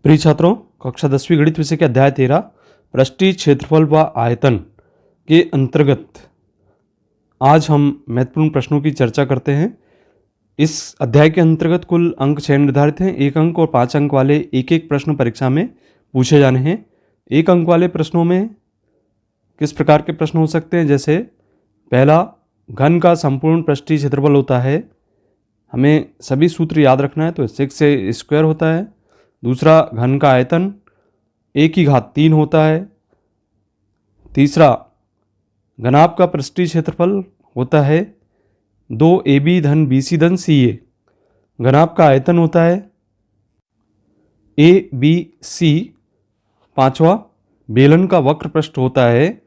प्रिय छात्रों, कक्षा 10वीं गणित विषय के अध्याय 13 पृष्ठीय क्षेत्रफल व आयतन के अंतर्गत आज हम महत्वपूर्ण प्रश्नों की चर्चा करते हैं। इस अध्याय के अंतर्गत कुल अंक 6 निर्धारित हैं। 1 अंक और 5 अंक वाले एक एक प्रश्न परीक्षा में पूछे जाने हैं। 1 अंक वाले प्रश्नों में किस प्रकार के प्रश्न हो सकते हैं, जैसे पहला, घन का संपूर्ण पृष्ठीय क्षेत्रफल होता है। हमें सभी सूत्र याद रखना है, तो 6 स्क्वायर होता है। दूसरा, घन का आयतन a⁻³ होता है। तीसरा, घनाभ का पृष्ठीय क्षेत्रफल होता है 2ab धन bc धन ca। घनाभ का आयतन होता है abc। पांचवा, बेलन का वक्र पृष्ठ होता है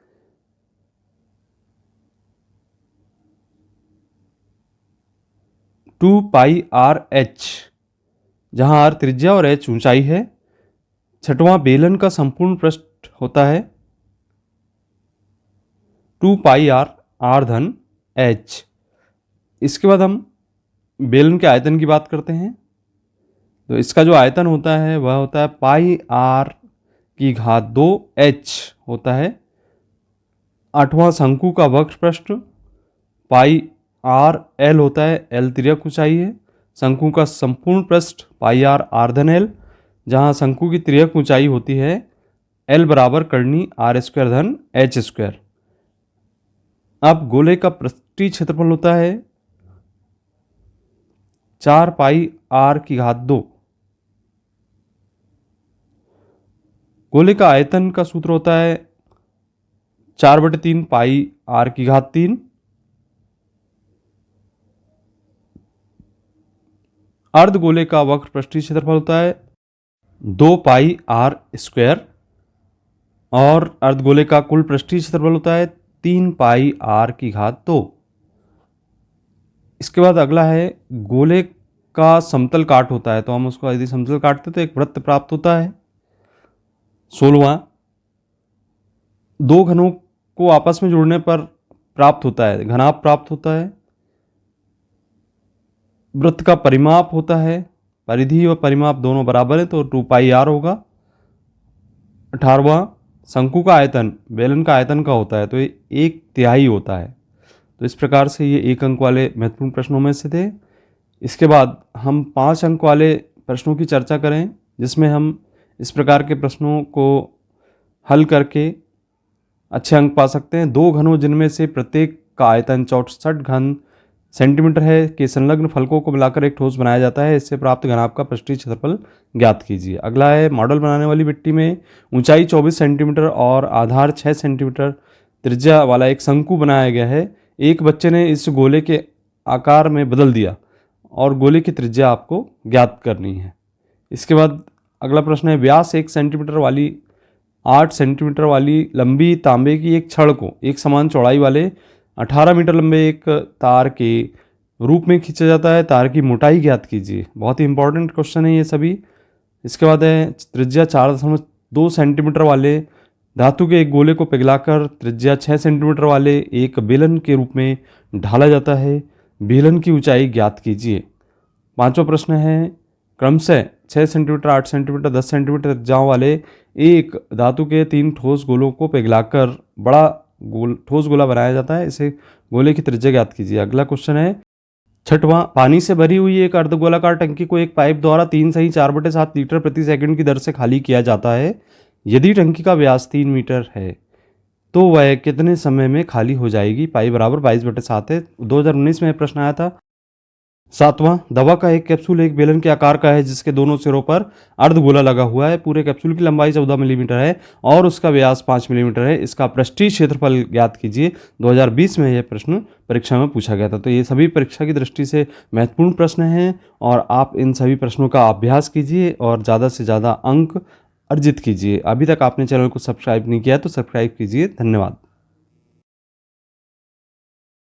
2πrh, जहां r त्रिज्या और h ऊंचाई है। छठवां, बेलन का संपूर्ण पृष्ठ होता है 2πr r धन h। इसके बाद हम बेलन के आयतन की बात करते हैं। तो इसका जो आयतन होता है वह होता है πr⁻² होता है। आठवां, शंकु का वक्र पृष्ठ πrl होता है। l तिर्यक ऊंचाई है। शंकु का संपूर्ण पृष्ठ πr r धन l, जहाँ शंकु की तिर्यक ऊंचाई होती है l बराबर करनी r² धन h²। अब गोले का पृष्ठीय क्षेत्रफल होता है 4πr⁻²। गोले का आयतन का सूत्र होता है 4/3 πr⁻3। अर्धगोले का वक्र पृष्ठीय क्षेत्रफल होता है 2πr²। और अर्धगोले का कुल पृष्ठीय क्षेत्रफल होता है 3πr⁻²। इसके बाद अगला है, गोले का समतल काट होता है। तो हम उसको यदि समतल काटते तो एक वृत्त प्राप्त होता है। 16वां, दो घनों को आपस में जोड़ने पर प्राप्त होता है घनाभ प्राप्त होता है। वृत्त का परिमाप होता है, परिधि और परिमाप दोनों बराबर है, तो 2πr होगा। 18वां, शंकु का आयतन बेलन का आयतन का होता है, तो ये 1/3 होता है। तो इस प्रकार से ये 1 अंक वाले महत्वपूर्ण प्रश्नों में से थे। इसके बाद हम 5 अंक वाले प्रश्नों की चर्चा करें, जिसमें हम इस प्रकार के प्रश्नों को हल करके अच्छे अंक पा सकते हैं। दो घनों जिनमें से प्रत्येक का आयतन 64 घन सेंटीमीटर है के संलग्न फलकों को मिलाकर एक ठोस बनाया जाता है। इससे प्राप्त घनाभ का पृष्ठीय क्षेत्रफल ज्ञात कीजिए। अगला है, मॉडल बनाने वाली मिट्टी में ऊंचाई 24 सेंटीमीटर और आधार 6 सेंटीमीटर त्रिज्या वाला एक शंकु बनाया गया है। एक बच्चे ने इस गोले के आकार में बदल दिया और गोले की त्रिज्या आपको ज्ञात करनी है। इसके बाद अगला प्रश्न है, व्यास 1 सेंटीमीटर वाली 8 सेंटीमीटर वाली लंबी तांबे की एक छड़ को एक समान चौड़ाई वाले 18 मीटर लंबे एक तार के रूप में खींचा जाता है। तार की मोटाई ज्ञात कीजिए। बहुत ही इंपॉर्टेंट क्वेश्चन है ये सभी। इसके बाद है, त्रिज्या 4.2 सेंटीमीटर वाले धातु के एक गोले को पिघलाकर त्रिज्या 6 सेंटीमीटर वाले एक बेलन के रूप में ढाला जाता है। बेलन की ऊंचाई ज्ञात कीजिए। पांचवा प्रश्न है, क्रमशः 6 सेंटीमीटर, 8 सेंटीमीटर, 10 सेंटीमीटर त्रिज्याओं वाले एक धातु के 3 ठोस गोलों को पिघलाकर बड़ा ठोस गोला बनाया जाता है। इसे गोले की त्रिज्या ज्ञात कीजिए। अगला क्वेश्चन है, छठवां, पानी से भरी हुई एक अर्धगोलाकार टंकी को एक पाइप द्वारा 3 सही 4/7 लीटर प्रति सेकंड की दर से खाली किया जाता है। यदि टंकी का व्यास 3 मीटर है तो वह कितने समय में खाली हो जाएगी? पाई बराबर 22/7 है। 2019 में प्रश्न आया था। सातवां, दवा का एक कैप्सूल एक बेलन के आकार का है, जिसके दोनों सिरों पर अर्धगोला लगा हुआ है। पूरे कैप्सूल की लंबाई 14 मिलीमीटर है और उसका व्यास 5 मिलीमीटर है। इसका पृष्ठीय क्षेत्रफल ज्ञात कीजिए। 2020 में यह प्रश्न परीक्षा में पूछा गया था। तो ये सभी परीक्षा की दृष्टि से महत्वपूर्ण प्रश्न हैं और आप इन सभी प्रश्नों का अभ्यास कीजिए और ज़्यादा से ज़्यादा अंक अर्जित कीजिए। अभी तक आपने चैनल को सब्सक्राइब नहीं किया तो सब्सक्राइब कीजिए। धन्यवाद।